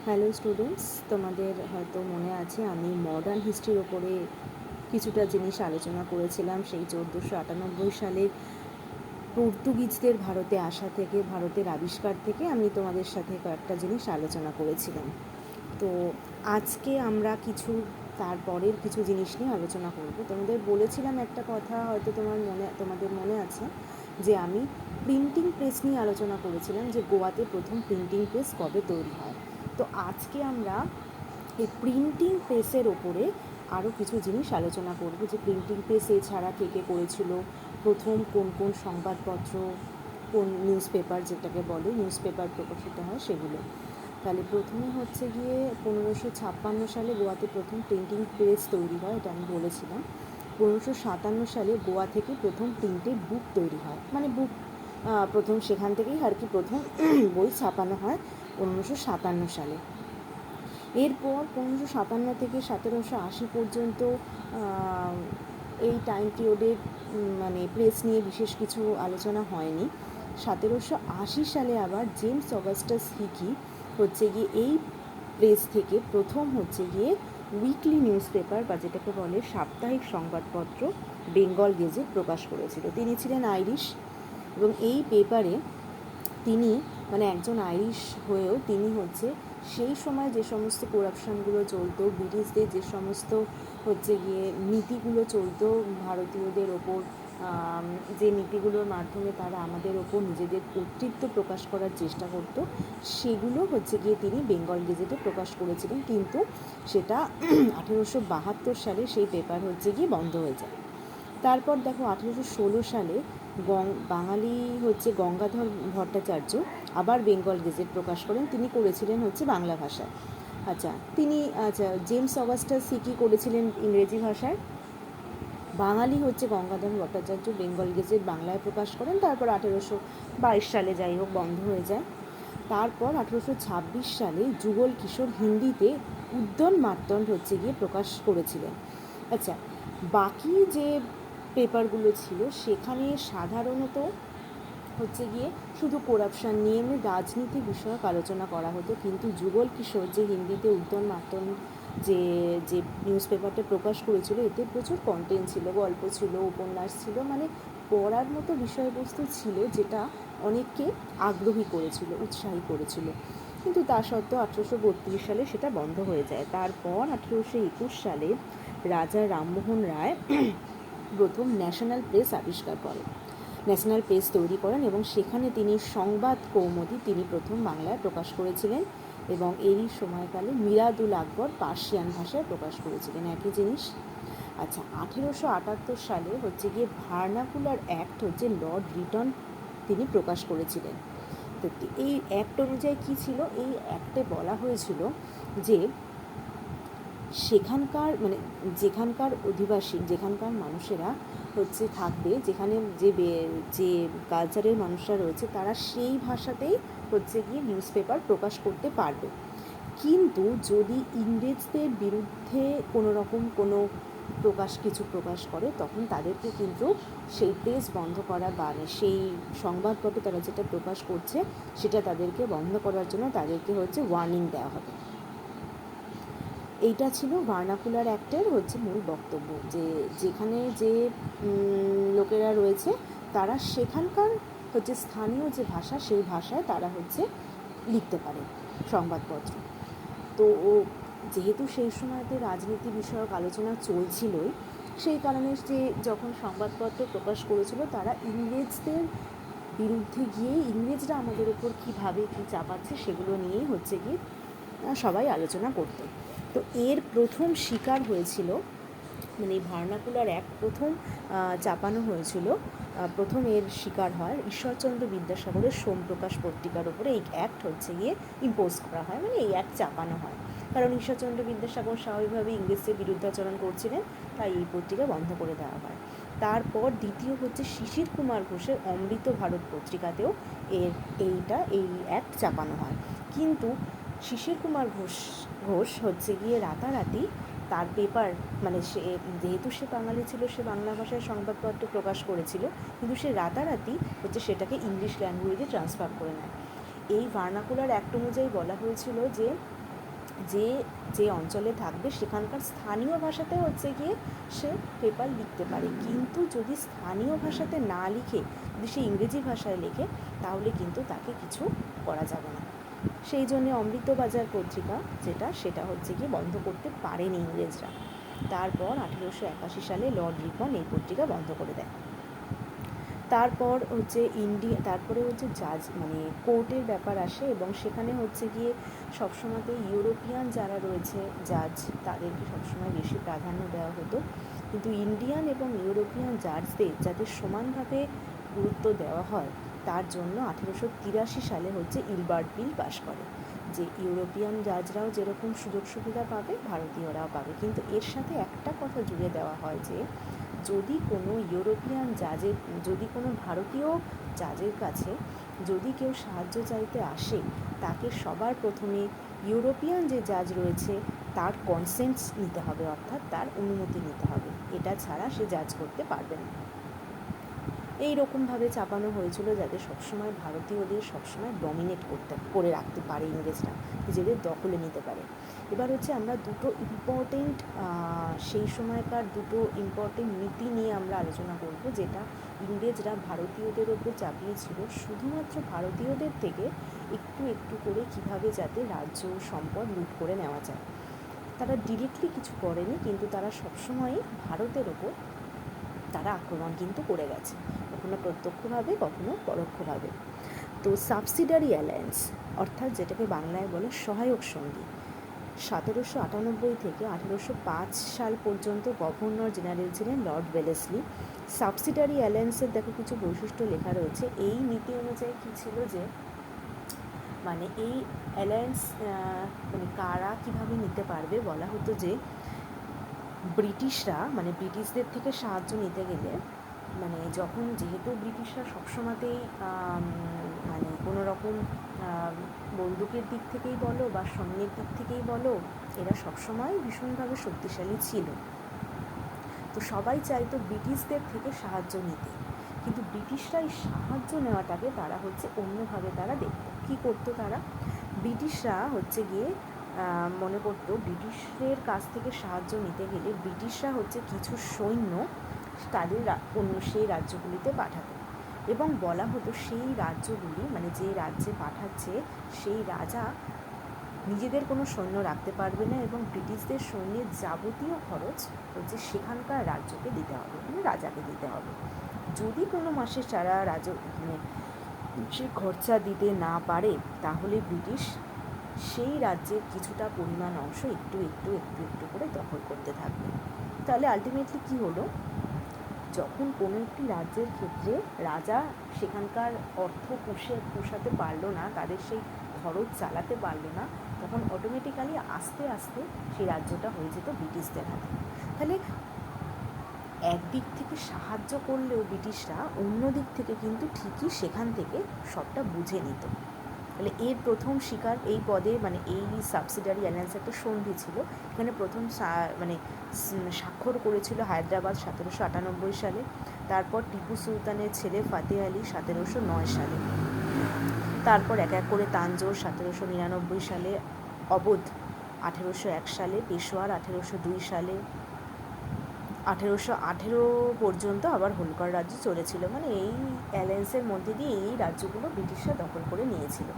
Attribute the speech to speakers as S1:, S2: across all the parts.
S1: Hello students, তোমাদের হয়তো মনে আছে আমি মডার্ন হিস্ট্রির ওপরে কিছুটা জিনিস আলোচনা করেছিলাম। সেই 1498 সালে পর্তুগিজদের ভারতে আসা থেকে, ভারতের আবিষ্কার থেকে আমি তোমাদের সাথে কয়েকটা জিনিস আলোচনা করেছিলাম। তো আজকে আমরা তারপরের কিছু জিনিস নিয়ে আলোচনা করব। তোমাদের বলেছিলাম একটা কথা, হয়তো তোমাদের মনে আছে যে আমি প্রিন্টিং প্রেস নিয়ে আলোচনা করেছিলাম, যে গোয়াতে প্রথম প্রিন্টিং প্রেস কবে তৈরি হয়। তো আজকে আমরা এই প্রিন্টিং প্রেসের ওপরে আরও কিছু জিনিস আলোচনা করব, যে প্রিন্টিং প্রেস এছাড়া কে কে করেছিল, প্রথম কোন কোন সংবাদপত্র, কোন নিউজ পেপার, যেটাকে বলে নিউজ পেপার প্রকাশিত হয়, সেগুলো। তাহলে প্রথমে হচ্ছে গিয়ে 1556 সালে গোয়াতে প্রথম প্রিন্টিং প্রেস তৈরি হয়, এটা আমি বলেছিলাম। 1557 সালে গোয়া থেকে প্রথম প্রিন্টেড বুক তৈরি হয়, মানে বুক প্রথম সেখান থেকেই আর কি প্রথম বই ছাপানো হয় 1557 সালে। এরপর 1557 থেকে 1780 পর্যন্ত এই টাইম পিরিয়ডে মানে প্রেস নিয়ে বিশেষ কিছু আলোচনা হয়নি। 1780 সালে আবার জেমস অগাস্টাস হিকি হচ্ছে গিয়ে এই প্রেস থেকে প্রথম হচ্ছে গিয়ে উইকলি নিউজ পেপার, বা যেটাকে বলে সাপ্তাহিক সংবাদপত্র, বেঙ্গল গেজেট প্রকাশ করেছিল। তিনি ছিলেন আইরিশ, এবং এই পেপারে তিনি মানে একজন আইরিশ হয়েও তিনি হচ্ছে সেই সময় যে সমস্ত করাপশানগুলো চলতো, ব্রিটিশদের যে সমস্ত হচ্ছে গিয়ে নীতিগুলো চলতো ভারতীয়দের ওপর, যে নীতিগুলোর মাধ্যমে তারা আমাদের ওপর নিজেদের কর্তৃত্ব প্রকাশ করার চেষ্টা করতো, সেগুলো হচ্ছে গিয়ে তিনি বেঙ্গল গেজেটে প্রকাশ করেছিলেন। কিন্তু সেটা 1872 সালে সেই পেপার হচ্ছে গিয়ে বন্ধ হয়ে যায়। তারপর দেখো 1816 সালে বাঙালি হচ্ছে গঙ্গাধর ভট্টাচার্য আবার বেঙ্গল গেজেট প্রকাশ করেন। তিনি করেছিলেন হচ্ছে বাংলা ভাষায়। জেমস অগাস্টাস হিকি করেছিলেন ইংরেজি ভাষায়। বাঙালি হচ্ছে গঙ্গাধর ভট্টাচার্য বেঙ্গল গেজেট বাংলায় প্রকাশ করেন। তারপর 1822 সালে যাই হোক বন্ধ হয়ে যায়। তারপর 1826 সালে যুগল কিশোর হিন্দিতে উদ্যন মার্তণ্ড হচ্ছে গিয়ে প্রকাশ করেছিলেন। আচ্ছা, বাকি যে পেপারগুলো ছিল সেখানে সাধারণত হচ্ছে গিয়ে শুধু করাপশান নিয়ে রাজনীতি বিষয়ক আলোচনা করা হতো। কিন্তু যুগল কিশোর যে হিন্দিতে উদ্যন মার্তণ্ড যে যে নিউজ পেপারটা প্রকাশ করেছিল, এতে প্রচুর কন্টেন্ট ছিল, গল্প ছিল, উপন্যাস ছিল, মানে পড়ার মতো বিষয়বস্তু ছিল, যেটা অনেককে আগ্রহী করেছিল, উৎসাহী করেছিল। কিন্তু তা সত্ত্বেও 1832 সালে সেটা বন্ধ হয়ে যায়। তারপর 1821 সালে রাজা রামমোহন রায় প্রথম ন্যাশনাল প্রেস আবিষ্কার করেন, ন্যাশনাল প্রেস তৈরি করেন, এবং সেখানে তিনি সংবাদ কৌমুদি তিনি প্রথম বাংলায় প্রকাশ করেছিলেন, এবং এরই সময়কালে মিরাদুল আকবর পার্সিয়ান ভাষায় প্রকাশ করেছিলেন, একই জিনিস। আচ্ছা, 1878 সালে হচ্ছে গিয়ে ভার্নাকুলার অ্যাক্ট হচ্ছে লর্ড রিটন তিনি প্রকাশ করেছিলেন। তো এই অ্যাক্ট অনুযায়ী কী ছিল, এই অ্যাক্টে বলা হয়েছিল যে সেখানকার মানে যেখানকার অধিবাসী, যেখানকার মানুষেরা হচ্ছে থাকবে, যেখানে যে কালচারের মানুষরা রয়েছে, তারা সেই ভাষাতেই হচ্ছে গিয়ে নিউজ পেপার প্রকাশ করতে পারবে। কিন্তু যদি ইংরেজদের বিরুদ্ধে কোনো রকম কোনো কিছু প্রকাশ করে, তখন তাদেরকে কিন্তু সেই প্রেস বন্ধ করা, বা সেই সংবাদপত্র তারা যেটা প্রকাশ করছে সেটা তাদেরকে বন্ধ করার জন্য তাদেরকে হচ্ছে ওয়ার্নিং দেওয়া হবে। এইটা ছিল ভার্নাকুলার অ্যাক্টের হচ্ছে মূল বক্তব্য, যে যেখানে যে লোকেরা রয়েছে তারা সেখানকার হচ্ছে স্থানীয় যে ভাষা, সেই ভাষায় তারা হচ্ছে লিখতে পারে সংবাদপত্র। তো যেহেতু সেই সময়তে রাজনীতি বিষয়ক আলোচনা চলছিলই, সেই কারণে যে যখন সংবাদপত্র প্রকাশ করেছিল, তারা ইংরেজদের বিরুদ্ধে গিয়ে ইংরেজরা আমাদের ওপর কীভাবে কী চাপাচ্ছে সেগুলো নিয়েই হচ্ছে গিয়ে সবাই আলোচনা করত। তো এর প্রথম শিকার হয়েছিল, মানে এই ভার্নাকুলার অ্যাক্ট প্রথম চাপানো হয়েছিল, প্রথম এর শিকার হয় ঈশ্বরচন্দ্র বিদ্যাসাগরের সোমপ্রকাশ পত্রিকার ওপরে। এই অ্যাক্ট হচ্ছে গিয়ে ইম্পোজ করা হয়, মানে এই অ্যাক্ট চাপানো হয়, কারণ ঈশ্বরচন্দ্র বিদ্যাসাগর স্বাভাবিকভাবে ইংরেজদের বিরুদ্ধাচরণ করছিলেন, তাই এই পত্রিকা বন্ধ করে দেওয়া হয়। তারপর দ্বিতীয় হচ্ছে শিশির কুমার ঘোষের অমৃত ভারত পত্রিকাতেও এই অ্যাক্ট চাপানো হয়। কিন্তু শিশির কুমার ঘোষ হচ্ছে গিয়ে রাতারাতি তার পেপার, মানে যেহেতু সে বাঙালি ছিল, সে বাংলা ভাষায় সংবাদপত্র প্রকাশ করেছিল, কিন্তু সে রাতারাতি হচ্ছে সেটাকে ইংলিশ ল্যাঙ্গুয়েজে ট্রান্সফার করে নেয়। এই ভার্নাকুলার অ্যাক্ট অনুযায়ী বলা হয়েছিল যে যে যে অঞ্চলে থাকবে সেখানকার স্থানীয় ভাষাতে হচ্ছে গিয়ে সে পেপার লিখতে পারে, কিন্তু যদি স্থানীয় ভাষাতে না লিখে যদি সে ইংরেজি ভাষায় লেখে তাহলে কিন্তু তাকে কিছু করা যাবে না। সেই জন্যে অমৃতবাজার পত্রিকা সেটা হচ্ছে গিয়ে বন্ধ করতে পারেনি ইংরেজরা। তারপর 1881 সালে লর্ড রিপন এই পত্রিকা বন্ধ করে দেয়। তারপরে হচ্ছে জাজ মানে কোর্টের ব্যাপার আসে, এবং সেখানে হচ্ছে গিয়ে সবসময়তে ইউরোপিয়ান যারা রয়েছে জাজ তাদেরকে সবসময় বেশি প্রাধান্য দেওয়া হতো, কিন্তু ইন্ডিয়ান এবং ইউরোপিয়ান জাজদের যাতে সমানভাবে গুরুত্ব দেওয়া হয় তার জন্য 1883 সালে হচ্ছে ইলবার্ট বিল পাশ করে, যে ইউরোপিয়ান জাজরাও যেরকম সুযোগ সুবিধা পাবে ভারতীয়রাও পাবে, কিন্তু এর সাথে একটা কথা জুড়ে দেওয়া হয় যে যদি কোনো যদি কোনো ভারতীয় জাজের কাছে যদি কেউ সাহায্য চাইতে আসে তাকে সবার প্রথমে ইউরোপিয়ান যে জাজ রয়েছে তার কনসেন্ট নিতে হবে, অর্থাৎ তার অনুমতি নিতে হবে, এটা ছাড়া সে জাজ করতে পারবে না। এই রকমভাবে চাপানো হয়েছিল যাতে সবসময় ভারতীয়দের সবসময় ডমিনেট করে রাখতে পারে ইংরেজরা, নিজেদের দখলে নিতে পারে। এবার হচ্ছে আমরা সেই সময়কার দুটো ইম্পর্টেন্ট নীতি নিয়ে আমরা আলোচনা করব, যেটা ইংরেজরা ভারতীয়দের ওপর চাপিয়েছিল শুধুমাত্র ভারতীয়দের থেকে একটু একটু করে কিভাবে যাতে রাজ্য সম্পদ লুট করে নেওয়া যায়। তারা ডিরেক্টলি কিছু করেনি, কিন্তু তারা সবসময়ই ভারতের ওপর তারা আক্রমণ কিন্তু করে গেছে, কখনো প্রত্যক্ষভাবে কখনো পরোক্ষভাবে। তো সাবসিডারি অ্যালায়েন্স অর্থাৎ যেটাকে বাংলায় বলে সহায়ক সঙ্গী, 1798 থেকে 1805 সাল পর্যন্ত গভর্নর জেনারেল ছিলেন লর্ড ওয়েলেসলি। সাবসিডারি অ্যালায়েন্সের দেখো কিছু বৈশিষ্ট্য লেখা রয়েছে। এই নীতি অনুযায়ী কী ছিল যে মানে এই অ্যালায়েন্স মানে কারা কীভাবে নিতে পারবে, বলা হতো যে ব্রিটিশদের থেকে সাহায্য নিতে গেলে যেহেতু ব্রিটিশরা সবসময়তেই মানে কোনো রকম বন্দুকের দিক থেকেই বলো বা সৈন্যের দিক থেকেই বলো এরা সবসময় ভীষণভাবে শক্তিশালী ছিল, তো সবাই চাইতো ব্রিটিশদের থেকে সাহায্য নিতে, কিন্তু ব্রিটিশরা এই সাহায্য নেওয়াটাকে তারা হচ্ছে অন্যভাবে তারা দেখত। কী করতো তারা? ব্রিটিশরা হচ্ছে গিয়ে মনে করতো ব্রিটিশদের কাছ থেকে সাহায্য নিতে গেলে ব্রিটিশরা হচ্ছে কিছু সৈন্য তাদের সেই রাজ্যগুলিতে পাঠাতো, এবং বলা হতো সেই রাজ্যগুলি যে রাজ্যে পাঠাচ্ছে সেই রাজা নিজেদের কোনো সৈন্য রাখতে পারবে না, এবং ব্রিটিশদের সৈন্যের যাবতীয় খরচ হচ্ছে সেখানকার রাজ্যকে দিতে হবে, রাজাকে দিতে হবে। যদি কোনো মাসে সারা সে খরচা দিতে না পারে তাহলে ব্রিটিশ সেই রাজ্যের কিছুটা পরিমাণ অংশ একটু একটু একটু একটু করে দখল করতে থাকবে। তাহলে আলটিমেটলি কী হলো, যখন কোনো একটি রাজ্যের ক্ষেত্রে রাজা সেখানকার অর্থ পোষাতে পারলো না, তাদের সেই খরচ চালাতে পারলো না, তখন অটোমেটিক্যালি আস্তে আস্তে সেই রাজ্যটা হয়ে যেত ব্রিটিশদের হাতে। তাহলে একদিক থেকে সাহায্য করলেও ব্রিটিশরা অন্য দিক থেকে কিন্তু ঠিকই সেখান থেকে সবটা বুঝে নিত। তাহলে এর প্রথম শিকার এই পদে এই সাবসিডারি অ্যালায়েন্স একটা সন্ধি ছিল। এখানে প্রথম স্বাক্ষর করেছিল হায়দ্রাবাদ 1798 সালে, তারপর টিপু সুলতানের ছেলে ফাতে আলী 1709 সালে, তারপর এক এক করে তাঞ্জোর 1799 সালে, অবধ 1801 সালে, পেশোয়ার 1802 সালে, 1818 পর্যন্ত আবার হোলকার রাজ্য চলেছিল। এই অ্যালায়েন্সের মধ্যে দিয়ে এই রাজ্যগুলো ব্রিটিশরা দখল করে নিয়েছিল।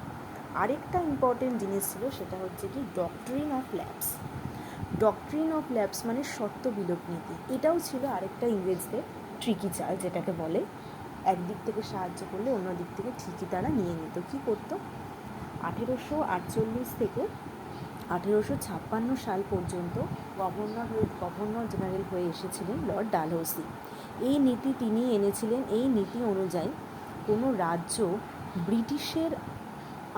S1: আরেকটা ইম্পর্টেন্ট জিনিস ছিল, সেটা হচ্ছে কি doctrine of lapse. Doctrine of lapse শর্ত বিলোপ নীতি। এটাও ছিল আরেকটা ইংরেজদের ট্রিকি চাল, যেটাকে বলে একদিক থেকে সাহায্য করলে অন্য দিক থেকে ঠিকই তারা নিয়ে নিত। কী করতো? 1848 থেকে 1856 সাল পর্যন্ত গভর্নর জেনারেল হয়ে এসেছিলেন লর্ড ডালহৌসি। এই নীতি তিনি এনেছিলেন। এই নীতি অনুযায়ী কোনো রাজ্য ব্রিটিশের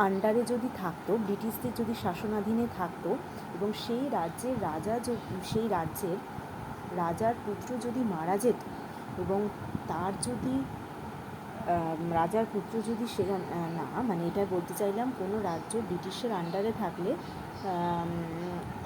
S1: আন্ডারে যদি থাকতো, ব্রিটিশদের যদি শাসনাধীনে থাকতো, এবং সেই রাজ্যের রাজার পুত্র যদি মারা যেত, এবং তার যদি রাজার পুত্র যদি এটা বলতে চাইলাম, কোনো রাজ্য ব্রিটিশের আন্ডারে থাকলে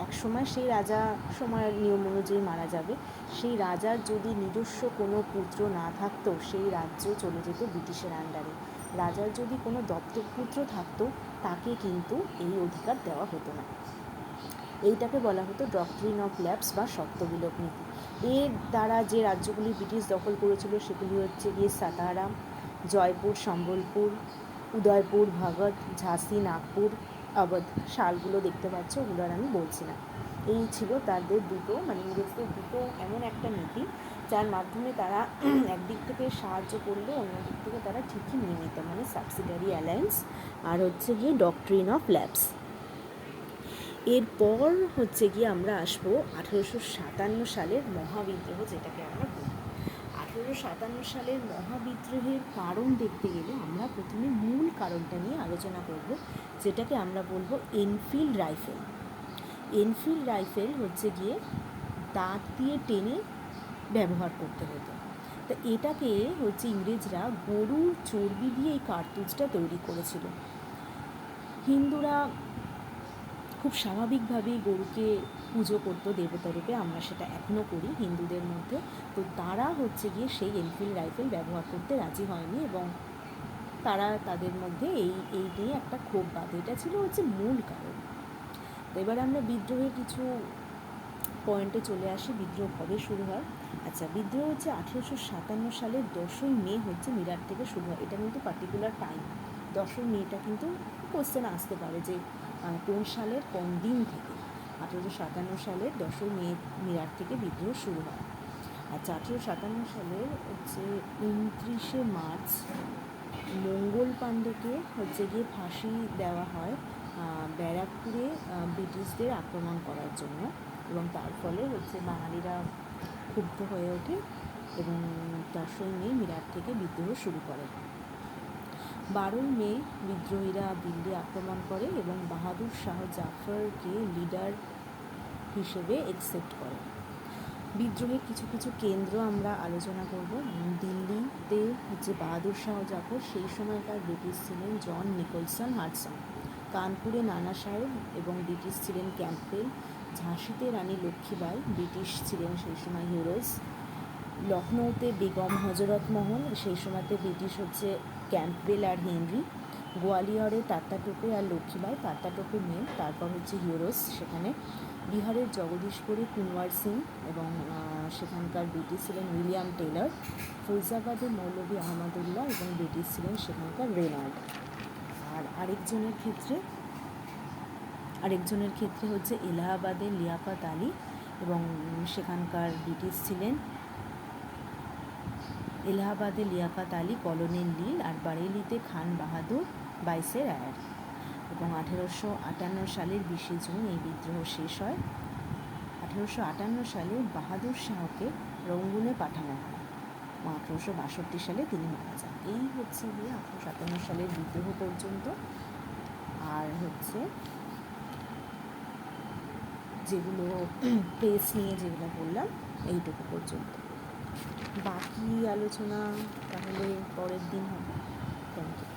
S1: একসময় সেই রাজা সময়ের নিয়ম অনুযায়ী মারা যাবে, সেই রাজার যদি নিজস্ব কোনো পুত্র না থাকতো সেই রাজ্য চলে যেত ব্রিটিশের আন্ডারে। রাজার যদি কোনো দত্তক পুত্র থাকতো তাকে কিন্তু এই অধিকার দেওয়া হতো না। এইটাকে বলা হতো ডক্ট্রিন অফ ল্যাপস বা সত্যবিলোপ নীতি। এর দ্বারা যে রাজ্যগুলি ব্রিটিশ দখল করেছিল সেগুলি হচ্ছে গিয়ে সাতারা, জয়পুর, সম্বলপুর, উদয়পুর, ভগৎ, ঝাঁসি, নাগপুর, অবধ। শালগুলো দেখতে পাচ্ছ, ওগুলো আর আমি বলছি না। এই ছিল তাদের দুটো, মানে ইংরেজদের দুটো এমন একটা নীতি যার মাধ্যমে তারা একদিক থেকে সাহায্য করলে অন্য দিক থেকে তারা ঠিকই নিয়ে নিত, মানে সাবসিডারি অ্যালায়েন্স আর হচ্ছে গিয়ে ডক্ট্রিন অফ ল্যাপস। এরপর হচ্ছে গিয়ে আমরা আসবো 1857 সালের মহাবিদ্রোহ, যেটাকে আমরা বলি। 1857 সালের মহাবিদ্রোহের কারণ দেখতে গেলে আমরা প্রথমে মূল কারণটা নিয়ে আলোচনা করব, যেটাকে আমরা বলবো এনফিল্ড রাইফেল। এনফিল্ড রাইফেল হচ্ছে গিয়ে দাঁত দিয়ে টেনে ব্যবহার করতে হতো। তো এটাকে হচ্ছে ইংরেজরা গরুর চর্বি দিয়ে এই কার্তুজটা তৈরি করেছিল। হিন্দুরা খুব স্বাভাবিকভাবেই গরুকে পুজো করতো দেবতা রূপে, আমরা সেটা এখনও করি হিন্দুদের মধ্যে। তো তারা হচ্ছে গিয়ে সেই এনফিল্ড রাইফেল ব্যবহার করতে রাজি হয়নি এবং তারা তাদের মধ্যে এই নিয়ে একটা ক্ষোভ বাঁধে। এটা ছিল হচ্ছে মূল কারণ। তো এবার আমরা বিদ্রোহের কিছু পয়েন্টে চলে আসি। বিদ্রোহ কবে শুরু হয়? আচ্ছা, বিদ্রোহ হচ্ছে 1857 সালের 10ই মে হচ্ছে মিরাট থেকে শুরু হয়। এটা কিন্তু পার্টিকুলার টাইম, 10ই মেটা কিন্তু কোশ্চেন আসতে পারে যে কোন সালের কোন দিন থেকে। 1857 সালের 10ই মে মিরাট থেকে বিদ্রোহ শুরু হয়। আচ্ছা, 1857 সালের হচ্ছে 29শে মার্চ মঙ্গল পাণ্ডেকে হচ্ছে গিয়ে ফাঁসি দেওয়া হয় ব্যারাকপুরে ব্রিটিশদের আক্রমণ করার জন্য, এবং তার ফলে হচ্ছে বাঙালিরা ক্ষুব্ধ হয়ে ওঠে এবং 10ই মে মিরাট থেকে বিদ্রোহ শুরু করে। 12ই মে বিদ্রোহীরা দিল্লি আক্রমণ করে এবং বাহাদুর শাহ জাফরকে লিডার হিসেবে অ্যাকসেপ্ট করে। বিদ্রোহের কিছু কিছু কেন্দ্র আমরা আলোচনা করব। দিল্লিতে হচ্ছে বাহাদুর শাহ জাফর, সেই সময়কার ব্রিটিশ ছিলেন জন নিকলসন হাডসন। কানপুরে নানা সাহেব এবং ব্রিটিশ ছিলেন ক্যাম্পবেল। ঝাঁসিতে রানী লক্ষ্মীবাই, ব্রিটিশ ছিলেন সেই সময় হিউরোস। লখনৌতে বেগম হজরত মহল, সেই সময়তে ব্রিটিশ হচ্ছে ক্যাম্পবেল আর হেনরি। গোয়ালিয়রে তাত্তাটোপে আর লক্ষ্মীবাই, তাত্তাটোপে মেন, তারপর হচ্ছে হিউরোস সেখানে। বিহারের জগদীশপুরে কুনওয়ার সিং এবং সেখানকার ব্রিটিশ ছিলেন উইলিয়াম টেলর। ফৈজাবাদে মৌলভী আহমদুল্লাহ এবং ব্রিটিশ ছিলেন সেখানকার রেনাল্ড। আর আরেকজনের ক্ষেত্রে হচ্ছে এলাহাবাদে লিয়াকত আলী এবং সেখানকার ব্রিটিশ ছিলেন এলাহাবাদে লিয়াকত আলী, কলোনেল লীল, আর বারেলিতে খান বাহাদুর বাইসের আয়ার। এবং 1858 সালের 20শে জুন এই বিদ্রোহ শেষ হয়। 1858 সালে বাহাদুর শাহকে রঙ্গুনে পাঠানো হয়। 1862 সালে তিনি মারা যান। এই হচ্ছে গিয়ে 1857 সালের বিদ্রোহ পর্যন্ত। আর হচ্ছে যেগুলো প্রেস নিয়ে যেগুলো বললাম এইটুকু পর্যন্ত। বাকি আলোচনা তাহলে পরের দিন হবে। Thank you.